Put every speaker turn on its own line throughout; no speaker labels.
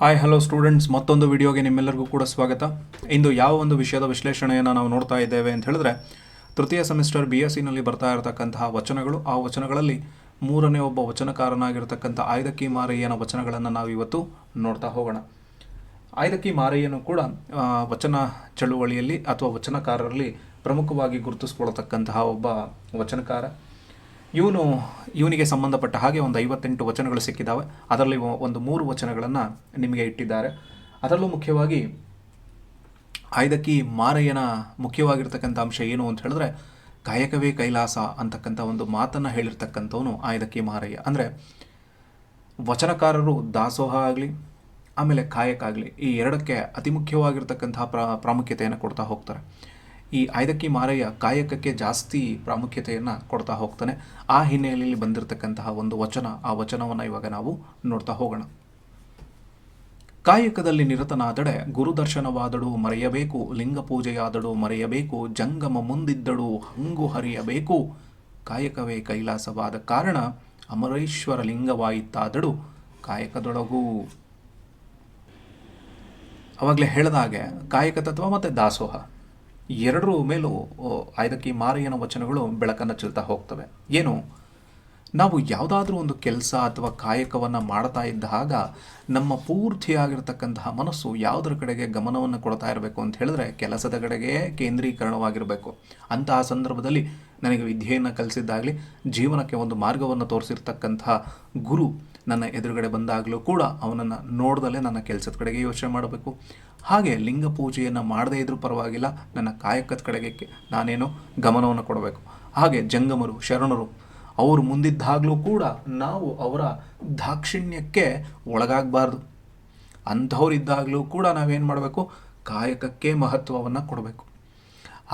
Hi hello students, ಮತ್ತೊಂದು ವಿಡಿಯೋಗೆ ನಿಮ್ಮೆಲ್ಲರಿಗೂ ಕೂಡ ಸ್ವಾಗತ. ಇಂದು ಯಾವ ಒಂದು ವಿಷಯದ ವಿಶ್ಲೇಷಣೆಯನ್ನು ನಾವು ನೋಡ್ತಾ ಇದ್ದೇವೆ ಅಂತ ಹೇಳಿದ್ರೆ, ತೃತೀಯ ಸೆಮಿಸ್ಟರ್ BSc ಬರ್ತಾ ಇರತಕ್ಕಂತಹ ವಚನಗಳು. ಆ ವಚನಗಳಲ್ಲಿ ಮೂರನೇ ಒಬ್ಬ ವಚನಕಾರನಾಗಿರ್ತಕ್ಕಂಥ ಆಯ್ದಕ್ಕಿ ಮಾರಯ್ಯನ ವಚನಗಳನ್ನು ನಾವು ಇವತ್ತು ನೋಡ್ತಾ ಹೋಗೋಣ. ಆಯ್ದಕ್ಕಿ ಮಾರಯ್ಯನು ಕೂಡ ವಚನ ಚಳುವಳಿಯಲ್ಲಿ ಅಥವಾ ವಚನಕಾರರಲ್ಲಿ ಪ್ರಮುಖವಾಗಿ ಗುರುತಿಸ್ಕೊಳ್ತಕ್ಕಂತಹ ಒಬ್ಬ ವಚನಕಾರ. ಇವನಿಗೆ ಸಂಬಂಧಪಟ್ಟ ಹಾಗೆ ಒಂದು 58 ವಚನಗಳು ಸಿಕ್ಕಿದ್ದಾವೆ. ಅದರಲ್ಲಿ ಒಂದು 3 ವಚನಗಳನ್ನು ನಿಮಗೆ ಇಟ್ಟಿದ್ದಾರೆ. ಅದರಲ್ಲೂ ಮುಖ್ಯವಾಗಿ ಆಯ್ದಕ್ಕಿ ಮಾರಯ್ಯನ ಮುಖ್ಯವಾಗಿರ್ತಕ್ಕಂಥ ಅಂಶ ಏನು ಅಂತ ಹೇಳಿದ್ರೆ, ಕಾಯಕವೇ ಕೈಲಾಸ ಅಂತಕ್ಕಂಥ ಒಂದು ಮಾತನ್ನು ಹೇಳಿರ್ತಕ್ಕಂಥವನು ಆಯ್ದಕ್ಕಿ ಮಾರಯ್ಯ. ಅಂದರೆ ವಚನಕಾರರು ದಾಸೋಹ ಆಗಲಿ ಆಮೇಲೆ ಕಾಯಕ ಆಗಲಿ, ಈ ಎರಡಕ್ಕೆ ಅತಿ ಮುಖ್ಯವಾಗಿರ್ತಕ್ಕಂತಹ ಪ್ರಾಮುಖ್ಯತೆಯನ್ನು ಕೊಡ್ತಾ ಹೋಗ್ತಾರೆ. ಈ ಆಯ್ದಕ್ಕಿ ಮಾರಯ್ಯ ಕಾಯಕಕ್ಕೆ ಜಾಸ್ತಿ ಪ್ರಾಮುಖ್ಯತೆಯನ್ನು ಕೊಡ್ತಾ ಹೋಗ್ತಾನೆ. ಆ ಹಿನ್ನೆಲೆಯಲ್ಲಿ ಬಂದಿರತಕ್ಕಂತಹ ಒಂದು ವಚನ, ಆ ವಚನವನ್ನು ಇವಾಗ ನಾವು ನೋಡ್ತಾ ಹೋಗೋಣ. ಕಾಯಕದಲ್ಲಿ ನಿರತನಾದಡೆ ಗುರುದರ್ಶನವಾದಡು ಮರೆಯಬೇಕು, ಲಿಂಗ ಪೂಜೆಯಾದಡು ಮರೆಯಬೇಕು, ಜಂಗಮ ಮುಂದಿದ್ದಡು ಹಂಗು ಹರಿಯಬೇಕು, ಕಾಯಕವೇ ಕೈಲಾಸವಾದ ಕಾರಣ ಅಮರೇಶ್ವರ ಲಿಂಗವಾಯಿತಾದಡು ಕಾಯಕದೊಳಗೂ. ಅವಾಗಲೇ ಹೇಳಿದ ಹಾಗೆ ಕಾಯಕ ತತ್ವ ಮತ್ತು ದಾಸೋಹ ಎರಡರ ಮೇಲೂ ಆಯ್ದಕ್ಕಿ ಮಾರಯ್ಯನ ವಚನಗಳು ಬೆಳಕನ್ನು ಚೆಲ್ತಾ ಹೋಗ್ತವೆ. ಏನು, ನಾವು ಯಾವುದಾದ್ರೂ ಒಂದು ಕೆಲಸ ಅಥವಾ ಕಾಯಕವನ್ನು ಮಾಡ್ತಾ ಇದ್ದಾಗ ನಮ್ಮ ಪೂರ್ತಿಯಾಗಿರ್ತಕ್ಕಂತಹ ಮನಸ್ಸು ಯಾವುದರ ಕಡೆಗೆ ಗಮನವನ್ನು ಕೊಡ್ತಾ ಇರಬೇಕು ಅಂತ ಹೇಳಿದ್ರೆ, ಕೆಲಸದ ಕಡೆಗೆ ಕೇಂದ್ರೀಕರಣವಾಗಿರಬೇಕು. ಅಂತಹ ಸಂದರ್ಭದಲ್ಲಿ ನನಗೆ ವಿದ್ಯೆಯನ್ನು ಕಲಿಸಿದ್ದಾಗಲಿ, ಜೀವನಕ್ಕೆ ಒಂದು ಮಾರ್ಗವನ್ನು ತೋರಿಸಿರ್ತಕ್ಕಂತಹ ಗುರು ನನ್ನ ಎದುರುಗಡೆ ಬಂದಾಗಲೂ ಕೂಡ ಅವನನ್ನು ನೋಡ್ದಲೇ ನನ್ನ ಕೆಲಸದ ಕಡೆಗೆ ಯೋಚನೆ ಮಾಡಬೇಕು. ಹಾಗೆ ಲಿಂಗ ಪೂಜೆಯನ್ನು ಮಾಡದೇ ಇದ್ರೂ ಪರವಾಗಿಲ್ಲ, ನನ್ನ ಕಾಯಕದ ಕಡೆಗೆ ನಾನೇನೋ ಗಮನವನ್ನು ಕೊಡಬೇಕು. ಹಾಗೆ ಜಂಗಮರು, ಶರಣರು ಅವರು ಮುಂದಿದ್ದಾಗಲೂ ಕೂಡ ನಾವು ಅವರ ದಾಕ್ಷಿಣ್ಯಕ್ಕೆ ಒಳಗಾಗಬಾರ್ದು. ಅಂಥವರಿದ್ದಾಗಲೂ ಕೂಡ ನಾವೇನು ಮಾಡಬೇಕು, ಕಾಯಕಕ್ಕೆ ಮಹತ್ವವನ್ನು ಕೊಡಬೇಕು.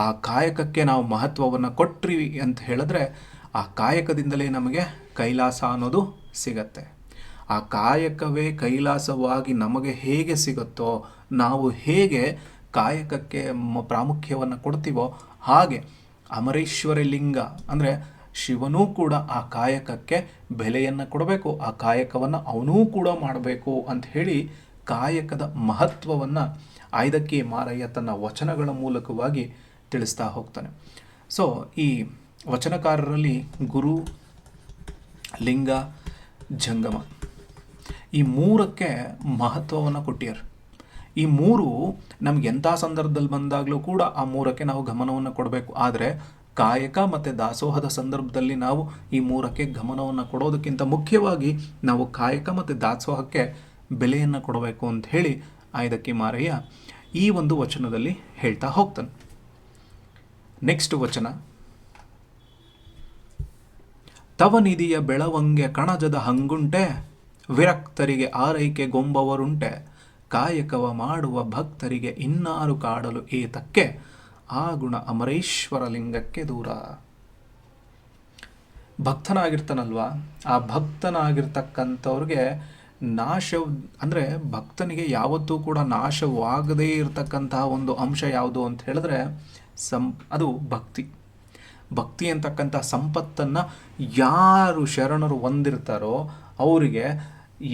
ಆ ಕಾಯಕಕ್ಕೆ ನಾವು ಮಹತ್ವವನ್ನು ಕೊಟ್ರಿ ಅಂತ ಹೇಳಿದ್ರೆ, ಆ ಕಾಯಕದಿಂದಲೇ ನಮಗೆ ಕೈಲಾಸ ಅನ್ನೋದು ಸಿಗತ್ತೆ. ಆ ಕಾಯಕವೇ ಕೈಲಾಸವಾಗಿ ನಮಗೆ ಹೇಗೆ ಸಿಗುತ್ತೋ, ನಾವು ಹೇಗೆ ಕಾಯಕಕ್ಕೆ ಪ್ರಾಮುಖ್ಯವನ್ನು ಕೊಡ್ತೀವೋ, ಹಾಗೆ ಅಮರೇಶ್ವರ ಲಿಂಗ ಅಂದರೆ ಶಿವನೂ ಕೂಡ ಆ ಕಾಯಕಕ್ಕೆ ಬೆಲೆಯನ್ನು ಕೊಡಬೇಕು, ಆ ಕಾಯಕವನ್ನು ಅವನೂ ಕೂಡ ಮಾಡಬೇಕು ಅಂತ ಹೇಳಿ ಕಾಯಕದ ಮಹತ್ವವನ್ನು ಆಯ್ದಕ್ಕಿ ಮಾರಯ್ಯ ತನ್ನ ವಚನಗಳ ಮೂಲಕವಾಗಿ ತಿಳಿಸ್ತಾ ಹೋಗ್ತಾನೆ. ಸೊ ಈ ವಚನಕಾರರಲ್ಲಿ ಗುರು, ಲಿಂಗ, ಜಂಗಮ ಈ ಮೂರಕ್ಕೆ ಮಹತ್ವವನ್ನು ಕೊಟ್ಟಿದ್ದಾರೆ. ಈ ಮೂರು ನಮ್ಗೆ ಎಂಥ ಸಂದರ್ಭದಲ್ಲಿ ಬಂದಾಗಲೂ ಕೂಡ ಆ ಮೂರಕ್ಕೆ ನಾವು ಗಮನವನ್ನು ಕೊಡಬೇಕು. ಆದರೆ ಕಾಯಕ ಮತ್ತು ದಾಸೋಹದ ಸಂದರ್ಭದಲ್ಲಿ ನಾವು ಈ ಮೂರಕ್ಕೆ ಗಮನವನ್ನು ಕೊಡೋದಕ್ಕಿಂತ ಮುಖ್ಯವಾಗಿ ನಾವು ಕಾಯಕ ಮತ್ತು ದಾಸೋಹಕ್ಕೆ ಬೆಲೆಯನ್ನು ಕೊಡಬೇಕು ಅಂತ ಹೇಳಿ ಆಯ್ದಕ್ಕಿ ಮಾರಯ್ಯ ಈ ಒಂದು ವಚನದಲ್ಲಿ ಹೇಳ್ತಾ ಹೋಗ್ತಾನೆ. ನೆಕ್ಸ್ಟ್ ವಚನ, ತವ ನಿಧಿಯ ಬೆಳವಂಗೆ ಕಣಜದ ಹಂಗುಂಟೆ, ವಿರಕ್ತರಿಗೆ ಆರೈಕೆ ಗೊಂಬವರುಂಟೆ, ಕಾಯಕವ ಮಾಡುವ ಭಕ್ತರಿಗೆ ಇನ್ನಾರು ಕಾಡಲು ಏತಕ್ಕೆ, ಆ ಗುಣ ಅಮರೇಶ್ವರ ಲಿಂಗಕ್ಕೆ ದೂರ. ಭಕ್ತನಾಗಿರ್ತಾನಲ್ವಾ, ಆ ಭಕ್ತನಾಗಿರ್ತಕ್ಕಂಥವ್ರಿಗೆ ನಾಶ ಅಂದರೆ ಭಕ್ತನಿಗೆ ಯಾವತ್ತೂ ಕೂಡ ನಾಶವಾಗದೇ ಇರತಕ್ಕಂತಹ ಒಂದು ಅಂಶ ಯಾವುದು ಅಂತ ಹೇಳಿದ್ರೆ ಅದು ಭಕ್ತಿ. ಭಕ್ತಿ ಅಂತಕ್ಕಂಥ ಸಂಪತ್ತನ್ನು ಯಾರು ಶರಣರು ಹೊಂದಿರ್ತಾರೋ ಅವರಿಗೆ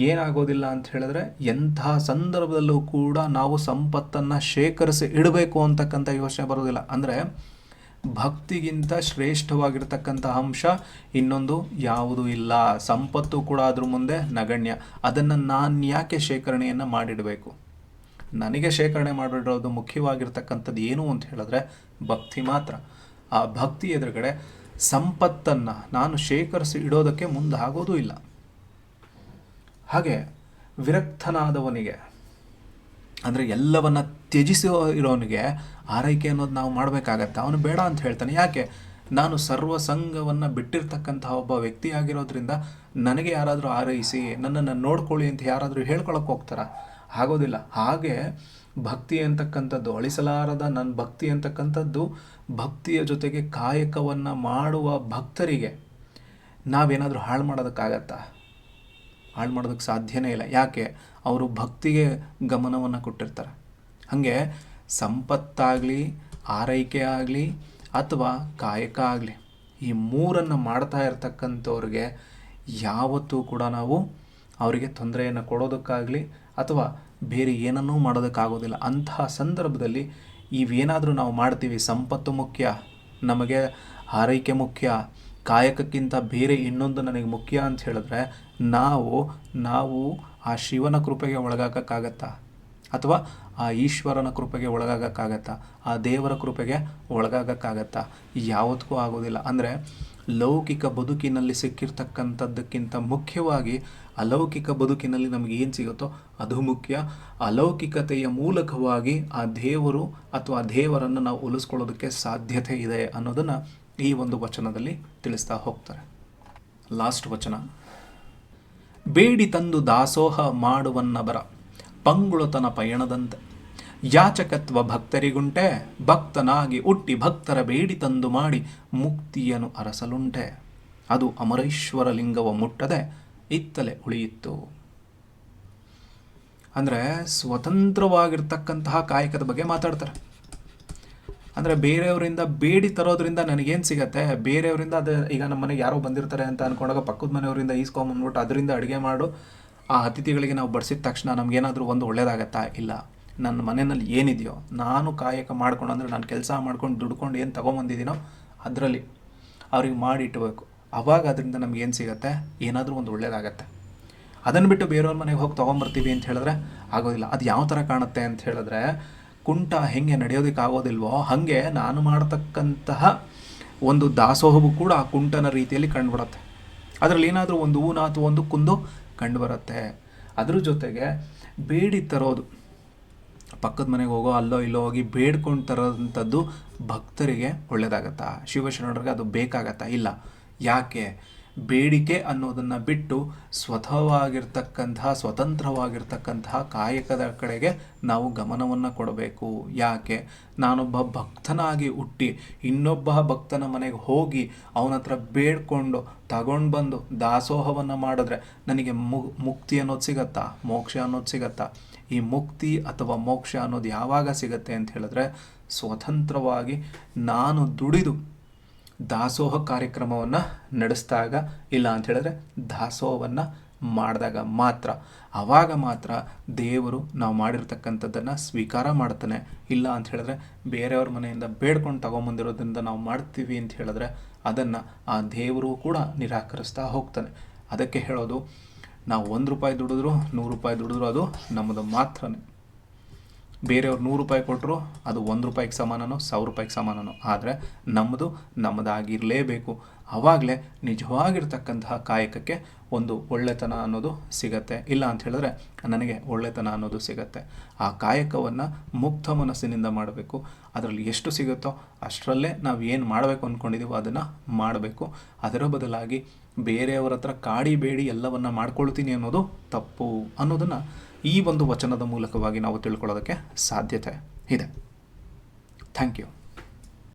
ಏನಾಗೋದಿಲ್ಲ ಅಂತ ಹೇಳಿದ್ರೆ, ಎಂತಹ ಸಂದರ್ಭದಲ್ಲೂ ಕೂಡ ನಾವು ಸಂಪತ್ತನ್ನು ಶೇಖರಿಸಿ ಇಡಬೇಕು ಅಂತಕ್ಕಂಥ ಯೋಚನೆ ಬರೋದಿಲ್ಲ. ಅಂದರೆ ಭಕ್ತಿಗಿಂತ ಶ್ರೇಷ್ಠವಾಗಿರ್ತಕ್ಕಂಥ ಅಂಶ ಇನ್ನೊಂದು ಯಾವುದೂ ಇಲ್ಲ. ಸಂಪತ್ತು ಕೂಡ ಅದ್ರ ಮುಂದೆ ನಗಣ್ಯ. ಅದನ್ನು ನಾನು ಯಾಕೆ ಶೇಖರಣೆಯನ್ನು ಮಾಡಿಡಬೇಕು? ನನಗೆ ಶೇಖರಣೆ ಮಾಡಿಡೋದು ಮುಖ್ಯವಾಗಿರ್ತಕ್ಕಂಥದ್ದು ಏನು ಅಂತ ಹೇಳಿದ್ರೆ ಭಕ್ತಿ ಮಾತ್ರ. ಆ ಭಕ್ತಿ ಎದುರುಗಡೆ ಸಂಪತ್ತನ್ನು ನಾನು ಶೇಖರಿಸಿ ಇಡೋದಕ್ಕೆ ಮುಂದಾಗೋದೂ ಇಲ್ಲ. ಹಾಗೆ ವಿರಕ್ತನಾದವನಿಗೆ ಅಂದರೆ ಎಲ್ಲವನ್ನ ತ್ಯಜಿಸೋ ಇರೋನಿಗೆ ಆರೈಕೆ ಅನ್ನೋದು ನಾವು ಮಾಡಬೇಕಾಗತ್ತೆ. ಅವನು ಬೇಡ ಅಂತ ಹೇಳ್ತಾನೆ. ಯಾಕೆ? ನಾನು ಸರ್ವಸಂಗವನ್ನು ಬಿಟ್ಟಿರ್ತಕ್ಕಂತಹ ಒಬ್ಬ ವ್ಯಕ್ತಿ ಆಗಿರೋದ್ರಿಂದ ನನಗೆ ಯಾರಾದರೂ ಆರೈಸಿ ನನ್ನನ್ನು ನೋಡ್ಕೊಳ್ಳಿ ಅಂತ ಯಾರಾದರೂ ಹೇಳ್ಕೊಳಕ್ಕೆ ಹೋಗ್ತಾರ? ಆಗೋದಿಲ್ಲ. ಹಾಗೆ ಭಕ್ತಿ ಅಂತಕ್ಕಂಥದ್ದು ಅಳಿಸಲಾರದ ನನ್ನ ಭಕ್ತಿ ಅಂತಕ್ಕಂಥದ್ದು, ಭಕ್ತಿಯ ಜೊತೆಗೆ ಕಾಯಕವನ್ನು ಮಾಡುವ ಭಕ್ತರಿಗೆ ನಾವೇನಾದರೂ ಹಾಳು ಮಾಡೋದಕ್ಕಾಗತ್ತಾ? ಹಾಳು ಮಾಡೋದಕ್ಕೆ ಸಾಧ್ಯನೇ ಇಲ್ಲ. ಯಾಕೆ? ಅವರು ಭಕ್ತಿಗೆ ಗಮನವನ್ನು ಕೊಟ್ಟಿರ್ತಾರೆ. ಹಾಗೆ ಸಂಪತ್ತಾಗಲಿ, ಆರೈಕೆ ಆಗಲಿ ಅಥವಾ ಕಾಯಕ ಆಗಲಿ, ಈ ಮೂರನ್ನು ಮಾಡ್ತಾ ಇರ್ತಕ್ಕಂಥವ್ರಿಗೆ ಯಾವತ್ತೂ ಕೂಡ ನಾವು ಅವರಿಗೆ ತೊಂದರೆಯನ್ನು ಕೊಡೋದಕ್ಕಾಗಲಿ ಅಥವಾ ಬೇರೆ ಏನನ್ನೂ ಮಾಡೋದಕ್ಕಾಗೋದಿಲ್ಲ. ಅಂತಹ ಸಂದರ್ಭದಲ್ಲಿ ಇವೇನಾದರೂ ನಾವು ಮಾಡ್ತೀವಿ, ಸಂಪತ್ತು ಮುಖ್ಯ, ನಮಗೆ ಆರೈಕೆ ಮುಖ್ಯ, ಕಾಯಕಕ್ಕಿಂತ ಬೇರೆ ಇನ್ನೊಂದು ನನಗೆ ಮುಖ್ಯ ಅಂತ ಹೇಳಿದ್ರೆ ನಾವು ಆ ಶಿವನ ಕೃಪೆಗೆ ಒಳಗಾಗಕ್ಕಾಗತ್ತಾ? ಅಥವಾ ಆ ಈಶ್ವರನ ಕೃಪೆಗೆ ಒಳಗಾಗಕ್ಕಾಗತ್ತಾ? ಆ ದೇವರ ಕೃಪೆಗೆ ಒಳಗಾಗಕ್ಕಾಗತ್ತಾ? ಯಾವತ್ತೂ ಆಗೋದಿಲ್ಲ. ಅಂದರೆ ಲೌಕಿಕ ಬದುಕಿನಲ್ಲಿ ಸಿಕ್ಕಿರ್ತಕ್ಕಂಥದ್ದಕ್ಕಿಂತ ಮುಖ್ಯವಾಗಿ ಅಲೌಕಿಕ ಬದುಕಿನಲ್ಲಿ ನಮಗೆ ಏನು ಸಿಗುತ್ತೋ ಅದು ಮುಖ್ಯ. ಅಲೌಕಿಕತೆಯ ಮೂಲಕವಾಗಿ ಆ ದೇವರು ಅಥವಾ ದೇವರನ್ನು ನಾವು ಉಳಿಸ್ಕೊಳ್ಳೋದಕ್ಕೆ ಸಾಧ್ಯತೆ ಇದೆ ಅನ್ನೋದನ್ನು ಈ ಒಂದು ವಚನದಲ್ಲಿ ತಿಳಿಸ್ತಾ ಹೋಗ್ತಾರೆ. ಲಾಸ್ಟ್ ವಚನ, ಬೇಡಿ ತಂದು ದಾಸೋಹ ಮಾಡುವನ್ನಬರ ಪಂಗುಳತನ ಪಯಣದಂತೆ ಯಾಚಕತ್ವ ಭಕ್ತರಿಗುಂಟೆ, ಭಕ್ತನಾಗಿ ಹುಟ್ಟಿ ಭಕ್ತರ ಬೇಡಿ ತಂದು ಮಾಡಿ ಮುಕ್ತಿಯನ್ನು ಅರಸಲುಂಟೆ, ಅದು ಅಮರೇಶ್ವರ ಲಿಂಗವ ಮುಟ್ಟದೆ ಇತ್ತಲೆ ಉಳಿಯಿತು. ಅಂದರೆ ಸ್ವತಂತ್ರವಾಗಿರ್ತಕ್ಕಂತಹ ಕಾಯಕದ ಬಗ್ಗೆ ಮಾತಾಡ್ತಾರೆ. ಅಂದರೆ ಬೇರೆಯವರಿಂದ ಬೇಡಿ ತರೋದ್ರಿಂದ ನನಗೇನು ಸಿಗತ್ತೆ? ಬೇರೆಯವರಿಂದ ಅದು ಈಗ ನಮ್ಮ ಮನೆಗೆ ಯಾರೋ ಬಂದಿರ್ತಾರೆ ಅಂತ ಅಂದ್ಕೊಂಡಾಗ ಪಕ್ಕದ ಮನೆಯವರಿಂದ ಈಸ್ಕೊಂಬಂದ್ಬಿಟ್ಟು ಅದರಿಂದ ಅಡುಗೆ ಮಾಡು ಆ ಅತಿಥಿಗಳಿಗೆ ನಾವು ಬಡಿಸಿದ ತಕ್ಷಣ ನಮಗೇನಾದರೂ ಒಂದು ಒಳ್ಳೇದಾಗತ್ತಾ? ಇಲ್ಲ. ನನ್ನ ಮನೆಯಲ್ಲಿ ಏನಿದೆಯೋ ನಾನು ಕಾಯಕ ಮಾಡ್ಕೊಂಡು, ಅಂದರೆ ನಾನು ಕೆಲಸ ಮಾಡ್ಕೊಂಡು ದುಡ್ಕೊಂಡು ಏನು ತೊಗೊಂಬಂದಿದ್ದೀನೋ ಅದರಲ್ಲಿ ಅವ್ರಿಗೆ ಮಾಡಿ ಇಟ್ಬೇಕು. ಆವಾಗ ಅದರಿಂದ ನಮಗೇನು ಸಿಗುತ್ತೆ? ಏನಾದರೂ ಒಂದು ಒಳ್ಳೇದಾಗತ್ತೆ. ಅದನ್ನು ಬಿಟ್ಟು ಬೇರೆಯವ್ರ ಮನೆಗೆ ಹೋಗಿ ತೊಗೊಂಬರ್ತೀವಿ ಅಂತ ಹೇಳಿದ್ರೆ ಆಗೋದಿಲ್ಲ. ಅದು ಯಾವ ಥರ ಕಾಣುತ್ತೆ ಅಂತ ಹೇಳಿದ್ರೆ, ಕುಂಟ ಹೆಂಗೆ ನಡೆಯೋದಕ್ಕೆ ಆಗೋದಿಲ್ವೋ ಹಾಗೆ ನಾನು ಮಾಡ್ತಕ್ಕಂತಹ ಒಂದು ದಾಸೋಹವು ಕೂಡ ಆ ಕುಂಟನ ರೀತಿಯಲ್ಲಿ ಕಂಡುಬರುತ್ತೆ. ಅದರಲ್ಲಿ ಏನಾದರೂ ಒಂದು ಊನ ಅಥವಾ ಒಂದು ಕುಂದು ಕಂಡುಬರುತ್ತೆ. ಅದ್ರ ಜೊತೆಗೆ ಬೇಡಿ ತರೋದು, ಪಕ್ಕದ ಮನೆಗೆ ಹೋಗೋ ಅಲ್ಲೋ ಇಲ್ಲೋ ಹೋಗಿ ಬೇಡ್ಕೊಂಡು ತರೋಂಥದ್ದು ಭಕ್ತರಿಗೆ ಒಳ್ಳೆಯದಾಗತ್ತಾ? ಶಿವಶರಣರಿಗೆ ಅದು ಬೇಕಾಗತ್ತಾ? ಇಲ್ಲ. ಯಾಕೆ? ಬೇಡಿಕೆ ಅನ್ನೋದನ್ನು ಬಿಟ್ಟು ಸ್ವತಂತ್ರವಾಗಿರ್ತಕ್ಕಂತಹ ಕಾಯಕದ ಕಡೆಗೆ ನಾವು ಗಮನವನ್ನು ಕೊಡಬೇಕು. ಯಾಕೆ? ನಾನೊಬ್ಬ ಭಕ್ತನಾಗಿ ಹುಟ್ಟಿ ಇನ್ನೊಬ್ಬ ಭಕ್ತನ ಮನೆಗೆ ಹೋಗಿ ಅವನ ಹತ್ರ ಬೇಡ್ಕೊಂಡು ತಗೊಂಡು ಬಂದು ದಾಸೋಹವನ್ನು ಮಾಡಿದ್ರೆ ನನಗೆ ಮುಕ್ತಿ ಅನ್ನೋದು ಸಿಗತ್ತಾ? ಮೋಕ್ಷ ಅನ್ನೋದು ಸಿಗತ್ತಾ? ಈ ಮುಕ್ತಿ ಅಥವಾ ಮೋಕ್ಷ ಅನ್ನೋದು ಯಾವಾಗ ಸಿಗತ್ತೆ ಅಂತ ಹೇಳಿದ್ರೆ, ಸ್ವತಂತ್ರವಾಗಿ ನಾನು ದುಡಿದು ದಾಸೋಹ ಕಾರ್ಯಕ್ರಮವನ್ನು ನಡೆಸಿದಾಗ, ಇಲ್ಲ ಅಂತ ಹೇಳಿದ್ರೆ ದಾಸೋಹವನ್ನು ಮಾಡಿದಾಗ ಮಾತ್ರ, ಆವಾಗ ಮಾತ್ರ ದೇವರು ನಾವು ಮಾಡಿರ್ತಕ್ಕಂಥದ್ದನ್ನು ಸ್ವೀಕಾರ ಮಾಡ್ತಾನೆ. ಇಲ್ಲ ಅಂತ ಹೇಳಿದ್ರೆ ಬೇರೆಯವ್ರ ಮನೆಯಿಂದ ಬೇಡ್ಕೊಂಡು ತೊಗೊಂಬಂದಿರೋದ್ರಿಂದ ನಾವು ಮಾಡ್ತೀವಿ ಅಂತ ಹೇಳಿದ್ರೆ ಅದನ್ನು ಆ ದೇವರು ಕೂಡ ನಿರಾಕರಿಸ್ತಾ ಹೋಗ್ತಾನೆ. ಅದಕ್ಕೆ ಹೇಳೋದು, ನಾವು 1 ರೂಪಾಯಿ ದುಡಿದ್ರು 100 ರೂಪಾಯಿ ದುಡಿದ್ರು ಅದು ನಮ್ಮದು ಮಾತ್ರನೇ. ಬೇರೆಯವ್ರು 100 ರೂಪಾಯಿ ಕೊಟ್ಟರು ಅದು 1 ರೂಪಾಯಿಗೆ ಸಮಾನನೋ 1000 ರೂಪಾಯಿಗೆ ಸಮಾನನೋ, ಆದರೆ ನಮ್ಮದಾಗಿರಲೇಬೇಕು. ಆವಾಗಲೇ ನಿಜವಾಗಿರ್ತಕ್ಕಂತಹ ಕಾಯಕಕ್ಕೆ ಒಂದು ಒಳ್ಳೆತನ ಅನ್ನೋದು ಸಿಗತ್ತೆ. ಇಲ್ಲ ಅಂತ ಹೇಳಿದ್ರೆ ನನಗೆ ಒಳ್ಳೆತನ ಅನ್ನೋದು ಸಿಗತ್ತೆ. ಆ ಕಾಯಕವನ್ನು ಮುಕ್ತ ಮನಸ್ಸಿನಿಂದ ಮಾಡಬೇಕು. ಅದರಲ್ಲಿ ಎಷ್ಟು ಸಿಗುತ್ತೋ ಅಷ್ಟರಲ್ಲೇ ನಾವು ಏನು ಮಾಡಬೇಕು ಅಂದ್ಕೊಂಡಿದ್ದೀವೋ ಅದನ್ನು ಮಾಡಬೇಕು. ಅದರ ಬದಲಾಗಿ ಬೇರೆಯವರ ಹತ್ರ ಕಾಡಿ ಬೇಡಿ ಎಲ್ಲವನ್ನ ಮಾಡ್ಕೊಳ್ತೀನಿ ಅನ್ನೋದು ತಪ್ಪು ಅನ್ನೋದನ್ನು ಈ ಒಂದು ವಚನದ ಮೂಲಕವಾಗಿ ನಾವು ತಿಳ್ಕೊಳ್ಳೋದಕ್ಕೆ ಸಾಧ್ಯತೆ ಇದೆ. Thank you.